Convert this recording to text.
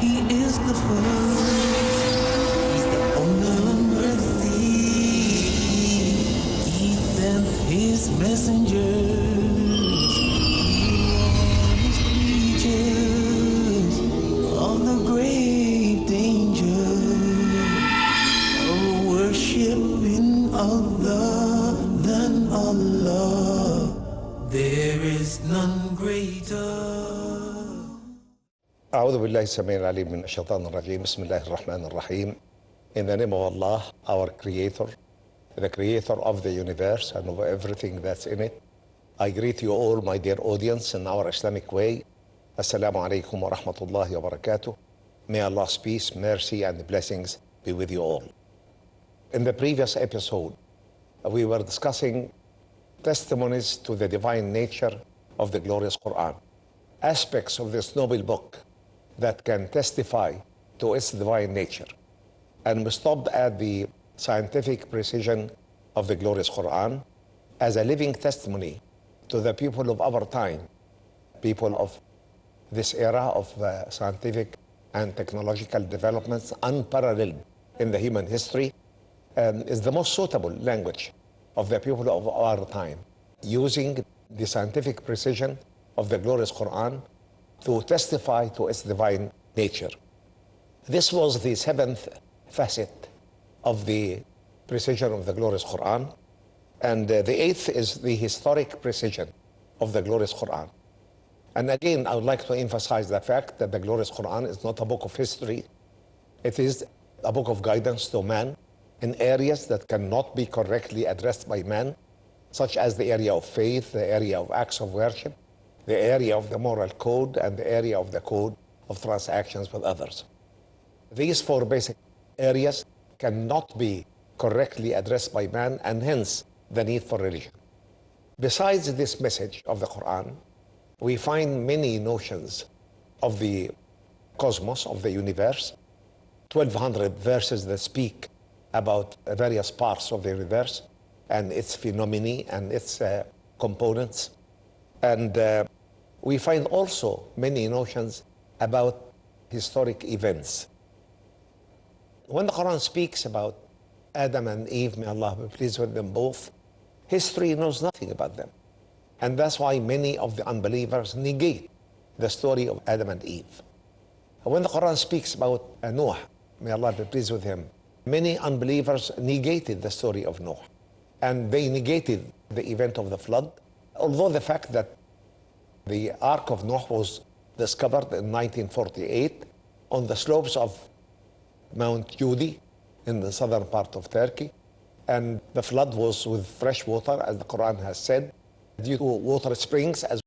He is the first. He's the unmercy. He sent his messengers creatures of the great danger of worshiping other than Allah. There is none greater. أعوذ بالله السميع العليم من الشيطان الرجيم. بسم الله الرحمن الرحيم. In the name of Allah, our Creator, the Creator of the universe and of everything that's in it, I greet you all, my dear audience, in our Islamic way. Assalamu alaikum wa rahmatullahi wa barakatuh. May Allah's peace, mercy, and blessings be with you all. In the previous episode, we were discussing testimonies to the divine nature of the glorious Quran, aspects of this noble book that can testify to its divine nature. And we stopped at the scientific precision of the glorious Quran as a living testimony to the people of our time, people of this era of scientific and technological developments unparalleled in the human history, is the most suitable language of the people of our time, using the scientific precision of the glorious Quran to testify to its divine nature. This was the seventh facet of the precision of the glorious Quran, and the eighth is the historic precision of the glorious Quran. And again, I would like to emphasize the fact that the glorious Quran is not a book of history. It is a book of guidance to man in areas that cannot be correctly addressed by man, such as the area of faith, the area of acts of worship, the area of the moral code, and the area of the code of transactions with others. These four basic areas cannot be correctly addressed by man, and hence the need for religion. Besides this message of the Quran, we find many notions of the cosmos, of the universe, 1,200 verses that speak about various parts of the universe and its phenomena and its components. And we find also many notions about historic events. When the Quran speaks about Adam and Eve, may Allah be pleased with them both, history knows nothing about them. And that's why many of the unbelievers negate the story of Adam and Eve. When the Quran speaks about Noah, may Allah be pleased with him, many unbelievers negated the story of Noah. And they negated the event of the flood, although the fact that the Ark of Noah was discovered in 1948 on the slopes of Mount Yudi in the southern part of Turkey. And the flood was with fresh water, as the Quran has said, due to water springs, as